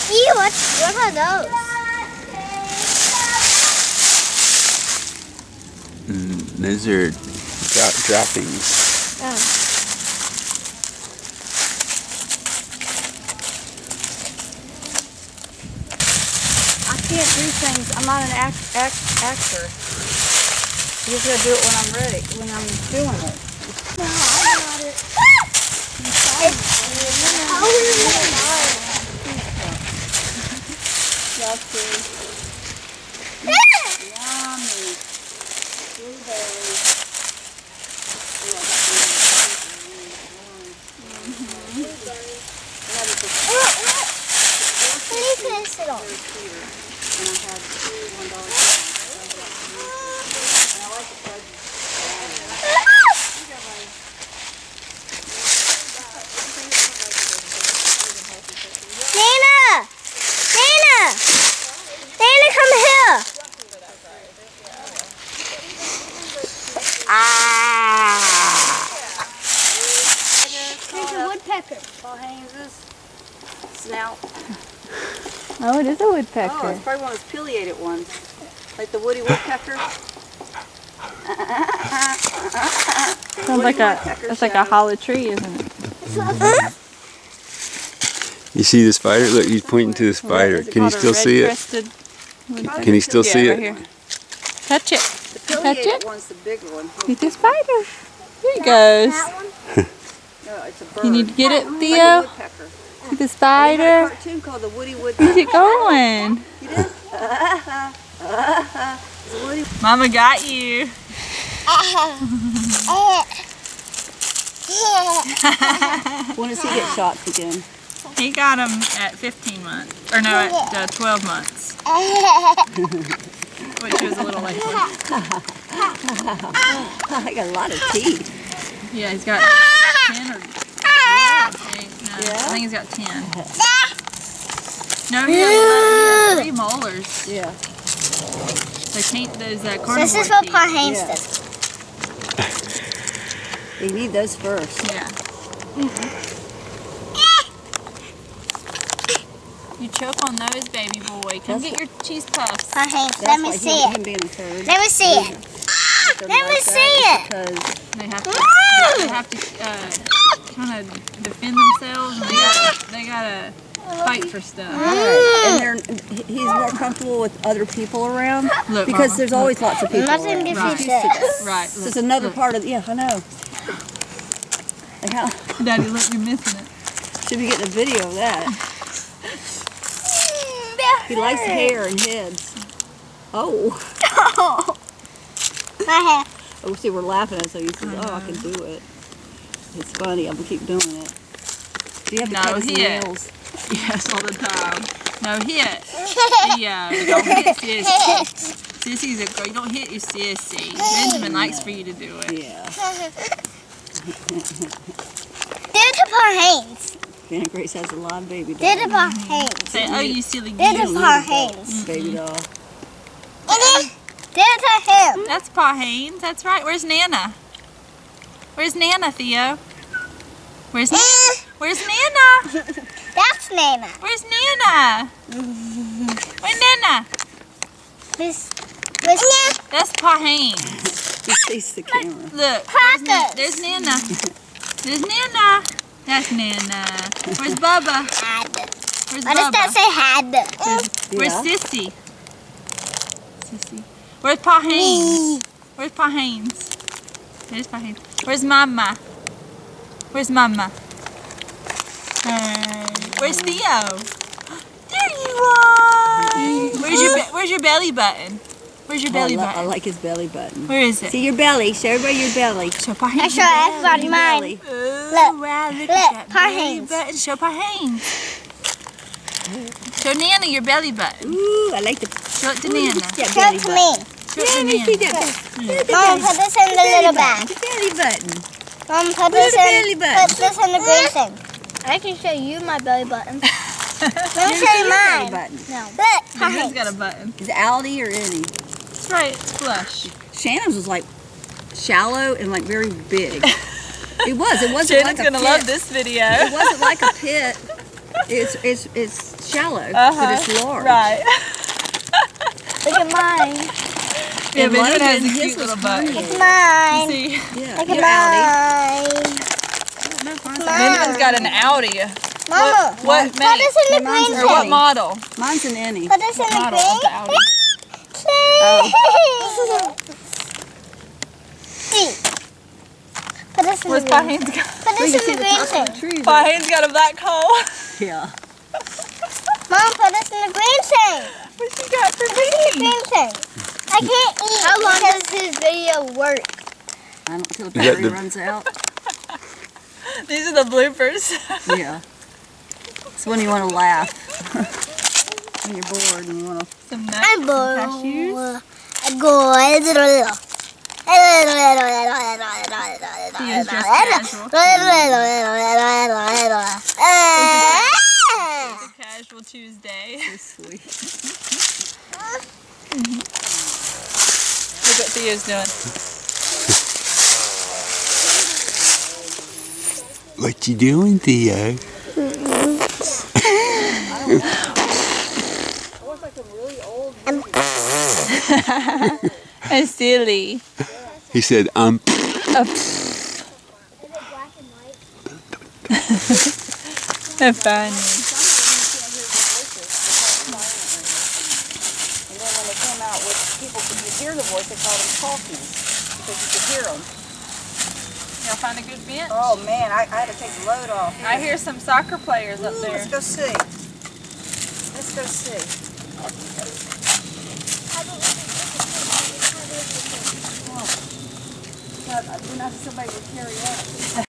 Ew, what are those? Those are droppings. Oh. I can't do things. I'm not an actor. You just gotta do it when I'm ready, when I'm doing it. No, I got it. Yummy. Blueberries. What do you place it on? And I had two $1. And I like the fudge. Nana! Nana! Nana, come here! There's a woodpecker. Paul Haynes's snout. Oh, it is a woodpecker. Oh, it's probably one of those pileated ones. Like the woody woodpecker. Sounds like it's like a hollow tree, isn't it? You see the spider? Look, he's pointing to the spider. Can you still see it? Can you still see right it? here. Touch it. The pileated one's the bigger one. See the spider. There he goes. That one? No, it's a bird. You need to get it, Like a Theo. woodpecker. See the They had a spider. cartoon called the Woody Where's Woodpecker. it going? You did? It's a Woody. Mama got you. When does he get shots again? He got him at 15 months. Or no, at 12 months. Which was a little late. I got a lot of teeth. Yeah, he's got 10 or 12, I think. No, I think he's got 10. No, he has 3 molars. Yeah. They paint those carnivore This is what teeth. Paul Haynes Yeah. does. You need those first. Yeah. You choke on those, baby boy. Come get your cheese puffs. Paul Haynes, That's let me why see him it. being a third. Let me see it. Let me see it. Because They have to kind of defend themselves, and they gotta fight for stuff. and he's more comfortable with other people around. Look, Because Mama, there's always lots of people Nothing around. if Right. you this. Right. This is another part of, yeah, I know. Like how, Daddy, look, you're missing it. should be getting a video of that. He likes hair and heads. Oh. My hair. Oh, see, we're laughing at it, so he says, oh, I can do it. It's funny, I'm going to keep doing it. Do you have to cut his nails? Yes, all the time. No, hit. Yeah, don't hit Sissy. Sissy's a girl. You don't hit your sissy. Benjamin likes for you to do it. Yeah. Do it to Paul Haynes. Vanna Grace has a live baby Do doll. it to Paul Haynes. Say, oh, you silly Do it to goose. Paul Haynes. Baby doll. Do it to him. That's Pa Haynes. That's right. Where's Nana? Where's Nana, Theo? Where's Nana? Where's Nana? That's Nana. Where's Nana? Where's Nana? This. That's Pa Haynes. He sees the camera. Look. Crackers. There's Nana. There's Nana. That's Nana. Where's Bubba? Where's What does that Bubba? say? Had. Where's Yeah. Sissy? Sissy. Where's Pa Haynes? Where's Pa Haynes? There's Pa Haynes. Where's Mama? Where's Mama? Where's Theo? There you are. Where's your belly button? Where's your belly I button? like his belly button. Where is it? See your belly. Show everybody your belly. Show Pa I Haynes. show everybody mine. Belly. Oh, Look. wow, look Look, at that Pa belly Haynes. button. Show Pa Haynes. Show Nana your belly button. Ooh, I like the. Show it to Ooh, Nana. look at that Show belly it to button. me. Show it Yeah, to let me see Nana. that. Look at Mom, that. put this in the little bag. The belly button. Mom, put Where's this the belly in. button? Put this in the green thing. I can show you my belly button. Let me show you Belly mine. button. No. Look, Pa Nana's Haynes. got a button. Is it Aldi or any? That's right, it's flush. Shannon's was like shallow and like very big. It was. It wasn't Shannon's like a gonna pit. love this video. It wasn't like a pit. It's shallow, but it's large. Right. Look at mine. Yeah, And Benjamin has a Logan, cute his was little butt. Look herniated. at mine. See, Yeah, Look your at Audi. mine. No, mine's Benjamin's got an Audi. Mama, What put make? this in the Mine's green a Or what thing. model? Mine's an innie. Put this in the Model of the green Audi. thing. Put this in the Where's green. Pahane's got? Put We this can in see the the green top of thing. the tree. But, Pahane's got a black hole. yeah. Mom, put this in the green thing. What's she got for Green me? thing. I can't eat. How long does his video work? I don't until the You got battery the- runs out. These are the bloopers. Yeah. It's when you want to laugh. When you're bored and you want to. Some nuts, I'm some bored. cashews. I'm bored. He is just casual. It's a casual Tuesday. So sweet. Look what Theo's doing. What you doing, Theo? And silly. He said, They're funny. And then when they came out with people who could hear the voice, they called them talkies because you could hear them. Y'all find a good bench? Oh man, I had to take the load off. I hear some soccer players up there. Let's go see. Let's go see. God, I do not somebody would carry up.